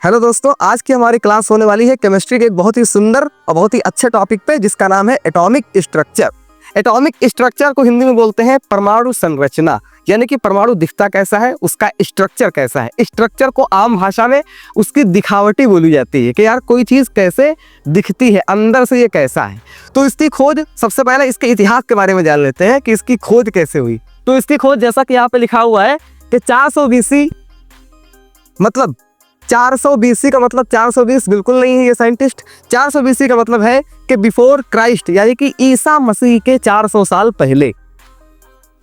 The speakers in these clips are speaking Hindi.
हेलो दोस्तों, आज की हमारी क्लास होने वाली है केमिस्ट्री के एक बहुत ही सुंदर और बहुत ही अच्छे टॉपिक पे, जिसका नाम है एटॉमिक स्ट्रक्चर। एटॉमिक स्ट्रक्चर को हिंदी में बोलते हैं परमाणु संरचना, यानी कि परमाणु दिखता कैसा है, उसका स्ट्रक्चर कैसा है। स्ट्रक्चर को आम भाषा में उसकी दिखावटी बोली जाती है कि यार कोई चीज़ कैसे दिखती है, अंदर से ये कैसा है। तो इसकी खोज, सबसे पहले इसके इतिहास के बारे में जान लेते हैं कि इसकी खोज कैसे हुई। तो इसकी खोज जैसा कि यहाँ पे लिखा हुआ है कि 400 BC, मतलब 400 BC का मतलब 420 बिल्कुल नहीं है ये साइंटिस्ट। 400 BC का मतलब है कि बिफोर क्राइस्ट, यानी कि ईसा मसीह के 400 साल पहले।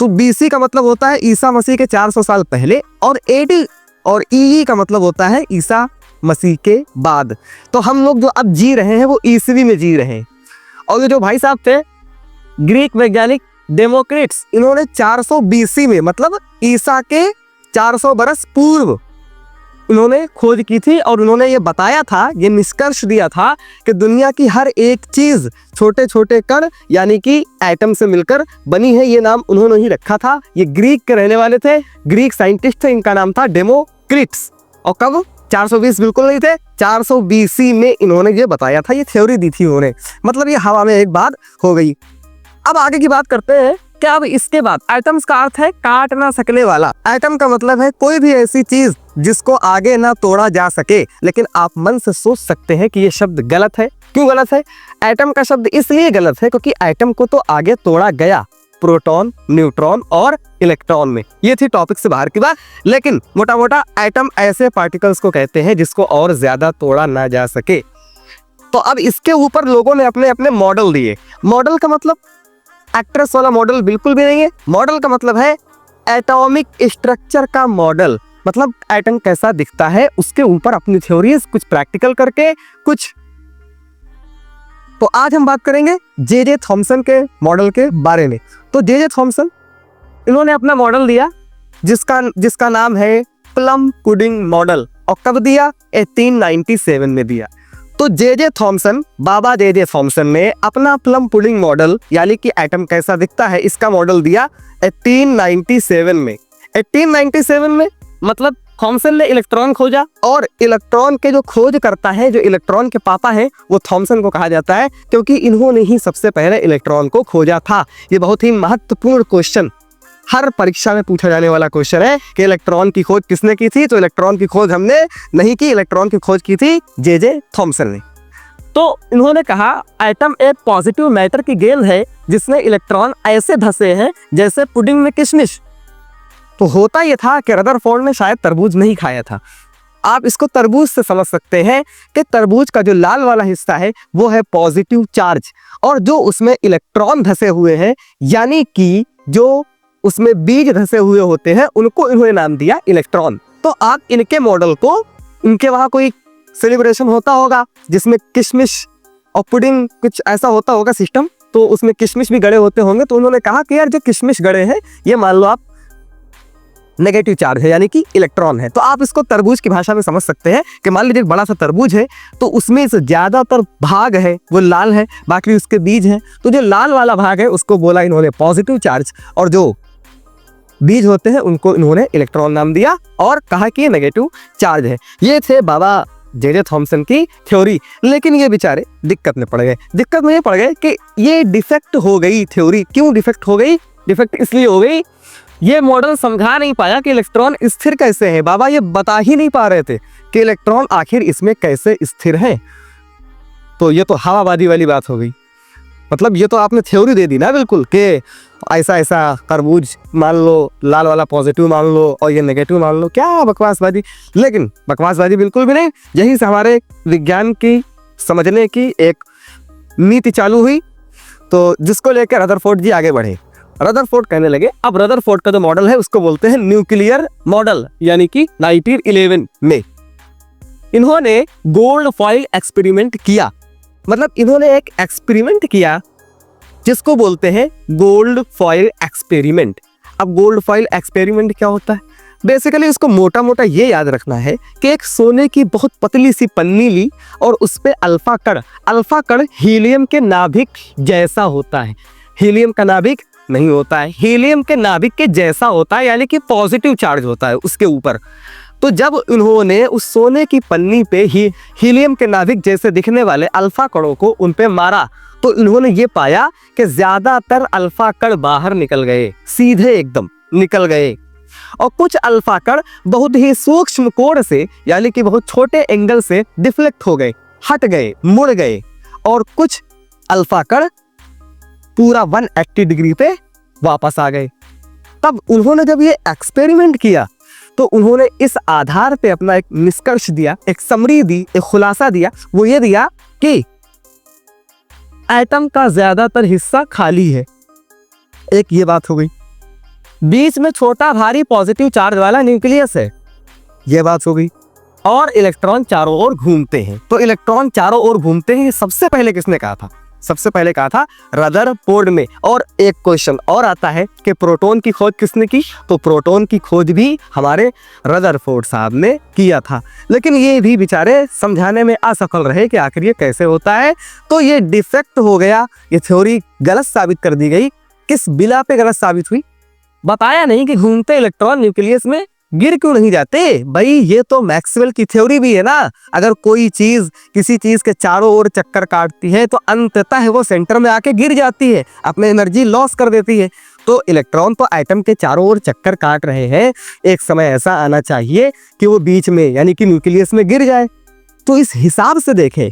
तो BC का मतलब होता है ईसा मसीह के 400 साल पहले, और AD और EE का मतलब होता है ईसा मसीह के बाद। तो हम लोग जो अब जी रहे हैं वो ईसवी में जी रहे हैं। और ये जो भाई साहब थे ग्रीक वैज्ञानिक डेमोक्रिटस, इन्होंने 400 BC में, मतलब ईसा के 400 बरस पूर्व उन्होंने खोज की थी। और उन्होंने ये बताया था, ये निष्कर्ष दिया था कि दुनिया की हर एक चीज छोटे छोटे कण यानी कि एटम से मिलकर बनी है। ये नाम उन्होंने ही रखा था। ये ग्रीक के रहने वाले थे, ग्रीक साइंटिस्ट थे, इनका नाम था डेमोक्रिटस। और कब? 420 बिल्कुल नहीं थे, 400 BC में इन्होंने ये बताया था, ये थ्योरी दी थी उन्होंने। मतलब ये हवा में एक बात हो गई। अब आगे की बात करते हैं कि अब इसके बाद एटम्स का अर्थ है काट ना सकने वाला। एटम का मतलब है कोई भी ऐसी चीज जिसको आगे ना तोड़ा जा सके। लेकिन आप मन से सोच सकते हैं कि ये शब्द गलत है। क्यों गलत है? एटम का शब्द इसलिए गलत है क्योंकि एटम को तो आगे तोड़ा गया, प्रोटॉन, न्यूट्रॉन और इलेक्ट्रॉन में। ये थी टॉपिक से बाहर की बात। लेकिन मोटा मोटा एटम ऐसे पार्टिकल्स को कहते हैं जिसको और ज्यादा तोड़ा ना जा सके। तो अब इसके ऊपर लोगों ने अपने अपने मॉडल दिए। मॉडल का मतलब एक्ट्रेस वाला मॉडल बिल्कुल भी नहीं है। मॉडल का मतलब है एटॉमिक स्ट्रक्चर का मॉडल, मतलब एटम कैसा दिखता है उसके ऊपर अपनी थ्योरीज कुछ प्रैक्टिकल करके कुछ। तो आज हम बात करेंगे जे थॉमसन के मॉडल के बारे में। तो जे थॉमसन, इन्होंने अपना मॉडल दिया जिसका नाम है प्लम पुडिंग मॉडल। और कब दिया? 1897 में दिया। तो जे थॉमसन, बाबा जे थॉमसन ने अपना प्लम पुडिंग मॉडल, यानी कि एटम कैसा दिखता है, इसका मॉडल दिया 1897 में। 1897 में मतलब थॉमसन ने इलेक्ट्रॉन खोजा, और इलेक्ट्रॉन के जो खोज करता है, जो इलेक्ट्रॉन के पापा है, वो थॉमसन को कहा जाता है, क्योंकि इन्होंने ही सबसे पहले इलेक्ट्रॉन को खोजा था। ये बहुत ही महत्वपूर्ण क्वेश्चन, हर परीक्षा में पूछा जाने वाला क्वेश्चन है कि इलेक्ट्रॉन की खोज किसने की थी। तो इलेक्ट्रॉन की खोज हमने नहीं की, इलेक्ट्रॉन की खोज की थी जे थॉमसन ने। तो इन्होंने कहा एटम एक पॉजिटिव मैटर की गेंद है जिसमें इलेक्ट्रॉन ऐसे धंसे हैं जैसे पुडिंग में किशमिश। तो होता यह था कि रदरफोर्ड ने शायद तरबूज नहीं खाया था। आप इसको तरबूज से समझ सकते हैं कि तरबूज का जो लाल वाला हिस्सा है वो है पॉजिटिव चार्ज, और जो उसमें इलेक्ट्रॉन धंसे हुए हैं, यानी कि जो उसमें बीज धंसे हुए होते हैं, उनको इन्होंने नाम दिया इलेक्ट्रॉन। तो आप इनके मॉडल को, इनके वहां कोई सेलिब्रेशन होता होगा जिसमें किशमिश और पुडिंग कुछ ऐसा होता होगा सिस्टम, तो उसमें किशमिश भी गड़े होते होंगे। तो उन्होंने कहा कि यार जो किशमिश गड़े हैं ये मान लो आप नेगेटिव चार्ज है, यानी कि इलेक्ट्रॉन है। तो आप इसको तरबूज की भाषा में समझ सकते हैं कि मान लीजिए एक बड़ा सा तरबूज है, तो उसमें से ज्यादातर भाग है वो लाल है, बाकी उसके बीज हैं। तो जो लाल वाला भाग है उसको बोला इन्होंने पॉजिटिव चार्ज, और जो बीज होते हैं उनको इन्होंने इलेक्ट्रॉन नाम दिया और कहा कि ये नेगेटिव चार्ज है। ये थे बाबा जे थॉमसन की थ्योरी। लेकिन ये बेचारे दिक्कत में पड़ गए। दिक्कत में ये पड़ गए कि ये डिफेक्ट हो गई थ्योरी। क्यों डिफेक्ट हो गई? डिफेक्ट इसलिए हो गई, ये मॉडल समझा नहीं पाया कि इलेक्ट्रॉन स्थिर कैसे है। बाबा ये बता ही नहीं पा रहे थे कि इलेक्ट्रॉन आखिर इसमें कैसे स्थिर है। तो ये तो हवाबाजी वाली बात हो गई। मतलब ये तो आपने थ्योरी दे दी ना बिल्कुल कि ऐसा ऐसा तरबूज मान लो, लाल वाला पॉजिटिव मान लो और ये नेगेटिव मान लो। क्या बकवासबाजी! लेकिन बकवासबाजी बिल्कुल भी नहीं। यहीं से हमारे विज्ञान की समझने की एक नीति चालू हुई, तो जिसको लेकर रदरफोर्ड जी आगे बढ़े। रदरफोर्ड कहने लगे, अब रदरफोर्ड का जो मॉडल है उसको बोलते हैं न्यूक्लियर मॉडल, यानी कि 1911 में इन्होंने गोल्ड फॉइल एक्सपेरिमेंट किया। मतलब इन्होंने एक एक्सपेरिमेंट किया जिसको बोलते हैं गोल्ड फॉइल एक्सपेरिमेंट। अब गोल्ड फॉइल एक्सपेरिमेंट क्या होता है? बेसिकली इसको मोटा मोटा ये याद रखना है कि एक सोने की बहुत पतली सी पन्नी ली और उस पे अल्फा कण हीलियम के नाभिक जैसा होता है। हीलियम का नाभिक नहीं होता है, हीलियम के नाभिक के जैसा होता है, यानी कि पॉजिटिव चार्ज होता है उसके ऊपर। तो जब उन्होंने उस सोने की पन्नी पे ही हीलियम के नाभिक जैसे दिखने वाले अल्फा कणों को उन पे मारा, तो उन्होंने ये पाया कि ज्यादातर अल्फा कण बाहर निकल गए, सीधे एकदम निकल गए, और कुछ अल्फा कण बहुत ही सूक्ष्म कोण से यानी कि बहुत छोटे एंगल से डिफ्लेक्ट हो गए, हट गए, मुड़ गए, और कुछ अल्फा कण पूरा 180 डिग्री पे वापस आ गए। तब उन्होंने जब ये एक्सपेरिमेंट किया तो उन्होंने इस आधार पे अपना एक निष्कर्ष दिया, एक समरी दी, एक खुलासा दिया। वो ये दिया कि एटम का ज्यादातर हिस्सा खाली है, एक ये बात हो गई। बीच में छोटा भारी पॉजिटिव चार्ज वाला न्यूक्लियस है, ये बात हो गई। और इलेक्ट्रॉन चारों ओर घूमते हैं। तो इलेक्ट्रॉन चारों ओर घूमते हैं, सबसे पहले किसने कहा था? सबसे पहले कहा था रदरफोर्ड में। और एक क्वेश्चन और आता है कि प्रोटॉन की खोज किसने की? तो प्रोटॉन की खोज भी हमारे रदरफोर्ड साहब ने किया था, लेकिन ये भी बेचारे समझाने में असफल रहे कि आखिर ये कैसे होता है। तो ये डिफेक्ट हो गया, ये थ्योरी गलत साबित कर दी गई। किस बिला पे गलत साबित हुई? बताया नहीं कि घूमते इलेक्ट्रॉन न्यूक्लियस में गिर क्यों नहीं जाते। भाई ये तो मैक्सवेल की थ्योरी भी है ना, अगर कोई चीज किसी चीज के चारों ओर चक्कर काटती है तो अंततः वो सेंटर में आके गिर जाती है, अपने एनर्जी लॉस कर देती है। तो इलेक्ट्रॉन तो एटम के चारों ओर चक्कर काट रहे हैं, एक समय ऐसा आना चाहिए कि वो बीच में यानी कि न्यूक्लियस में गिर जाए। तो इस हिसाब से देखें,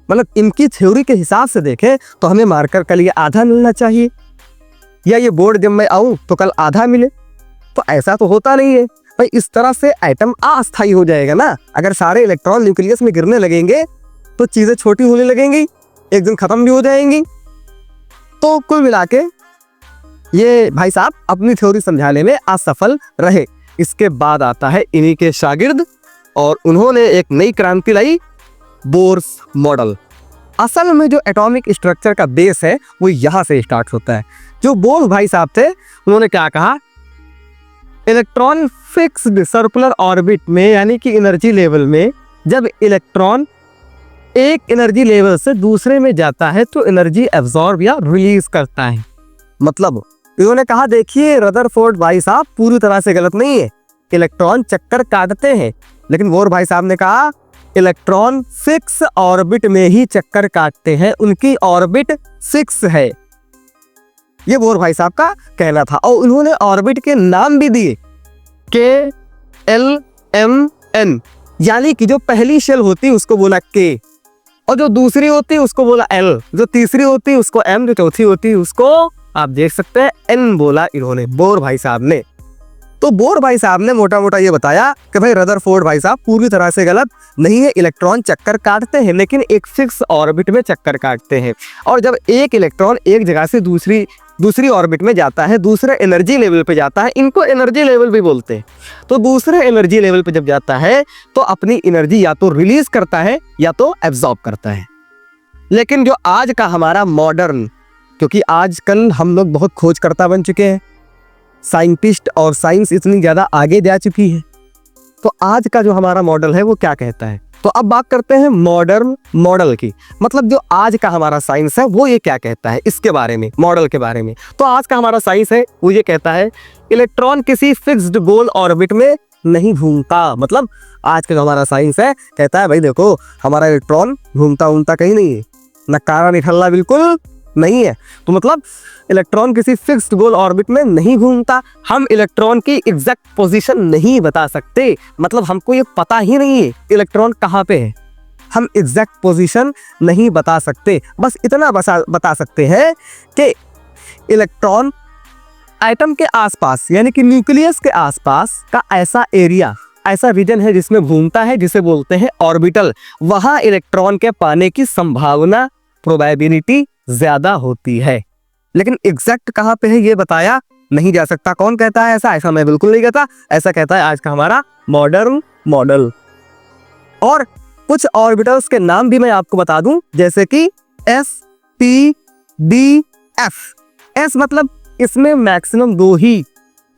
मतलब इनकी थ्योरी के हिसाब से देखें तो हमें मार्कर कल ये आधा मिलना चाहिए, या ये बोर्ड जब मैं आऊं तो कल आधा मिले। तो ऐसा तो होता नहीं है भाई, इस तरह से एटम अस्थायी हो जाएगा ना। अगर सारे इलेक्ट्रॉन न्यूक्लियस में गिरने लगेंगे तो चीजें छोटी होने लगेंगी, एक दिन खत्म भी हो जाएंगी। तो कुल मिला के ये भाई साहब अपनी थ्योरी समझाने में असफल रहे। इसके बाद आता है इन्हीं के शागिर्द, और उन्होंने एक नई क्रांति लाई, बोर्स मॉडल। असल में जो एटॉमिक स्ट्रक्चर का बेस है वो यहां से स्टार्ट होता है। जो बोर्स भाई साहब थे उन्होंने क्या कहा, इलेक्ट्रॉन फिक्स्ड सर्कुलर ऑर्बिट में यानी कि एनर्जी लेवल में, जब इलेक्ट्रॉन एक एनर्जी लेवल से दूसरे में जाता है तो एनर्जी एब्जॉर्ब या रिलीज करता है। मतलब इन्होंने कहा देखिए रदरफोर्ड भाई साहब पूरी तरह से गलत नहीं है, इलेक्ट्रॉन चक्कर काटते हैं, लेकिन बोर भाई साहब ने कहा इलेक्ट्रॉन फिक्स ऑर्बिट में ही चक्कर काटते हैं, उनकी ऑर्बिट फिक्स है। ये बोर भाई साहब का कहना था। और उन्होंने ऑर्बिट के नाम भी दिए, KLMN, यानी कि जो पहली शेल होती है उसको बोला K, और जो दूसरी होती है उसको बोला L, जो तीसरी होती है उसको M, जो चौथी होती है उसको आप देख सकते हैं N बोला इन्होंने, बोर भाई साहब ने। तो बोर भाई साहब ने मोटा मोटा ये बताया कि भाई रदरफोर्ड भाई साहब पूरी तरह से गलत नहीं है, इलेक्ट्रॉन चक्कर काटते हैं लेकिन एक फिक्स ऑर्बिट में चक्कर काटते हैं। और जब एक इलेक्ट्रॉन एक जगह से दूसरी ऑर्बिट में जाता है, दूसरे एनर्जी लेवल पे जाता है, इनको एनर्जी लेवल भी बोलते हैं, तो दूसरे एनर्जी लेवल पे जब जाता है तो अपनी एनर्जी या तो रिलीज करता है या तो एब्जॉर्ब करता है। लेकिन जो आज का हमारा मॉडर्न, क्योंकि आजकल हम लोग बहुत खोजकर्ता बन चुके हैं, साइंटिस्ट और साइंस इतनी ज्यादा आगे जा चुकी है, तो आज का जो हमारा मॉडल है वो क्या कहता है। तो अब बात करते हैं मॉडर्न मॉडल की, मतलब जो आज का हमारा साइंस है वो ये क्या कहता है इसके बारे में, मॉडल के बारे में। तो आज का हमारा साइंस है वो ये कहता है इलेक्ट्रॉन किसी फिक्स्ड गोल ऑर्बिट में नहीं घूमता। मतलब आज का जो हमारा साइंस है कहता है भाई देखो हमारा इलेक्ट्रॉन घूमता कहीं नहीं है, न कारा निठल्ला बिल्कुल नहीं है। तो मतलब इलेक्ट्रॉन किसी फिक्स्ड गोल ऑर्बिट में नहीं घूमता। हम इलेक्ट्रॉन की एग्जैक्ट पोजीशन नहीं बता सकते, मतलब हमको ये पता ही नहीं है इलेक्ट्रॉन कहाँ पे है, हम एग्जैक्ट पोजीशन नहीं बता सकते। बस इतना बता सकते हैं कि इलेक्ट्रॉन एटम के आसपास यानी कि न्यूक्लियस के आसपास का ऐसा एरिया, ऐसा रीजन है जिसमें घूमता है, जिसे बोलते हैं ऑर्बिटल, वहां इलेक्ट्रॉन के पाने की संभावना, प्रोबेबिलिटी ज्यादा होती है। लेकिन एग्जैक्ट कहां पे है ये बताया नहीं जा सकता। कौन कहता है ऐसा? ऐसा मैं बिल्कुल नहीं कहता, ऐसा कहता है आज का हमारा मॉडर्न मॉडल। और कुछ ऑर्बिटल्स के नाम भी मैं आपको बता दूं, जैसे कि S P D F। S मतलब इसमें मैक्सिमम 2 ही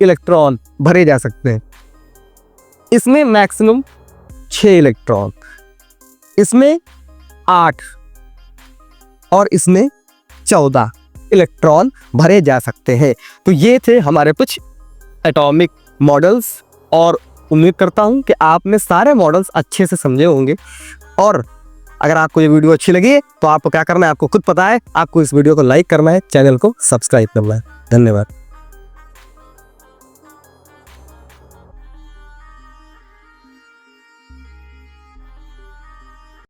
इलेक्ट्रॉन भरे जा सकते हैं, इसमें मैक्सिमम 6 इलेक्ट्रॉन, इसमें 8 और इसमें 14 इलेक्ट्रॉन भरे जा सकते हैं। तो ये थे हमारे कुछ एटॉमिक मॉडल्स और उम्मीद करता हूँ कि आपने सारे मॉडल्स अच्छे से समझे होंगे। और अगर आपको ये वीडियो अच्छी लगी तो आपको क्या करना है, आपको खुद पता है, आपको इस वीडियो को लाइक करना है, चैनल को सब्सक्राइब करना है। धन्यवाद।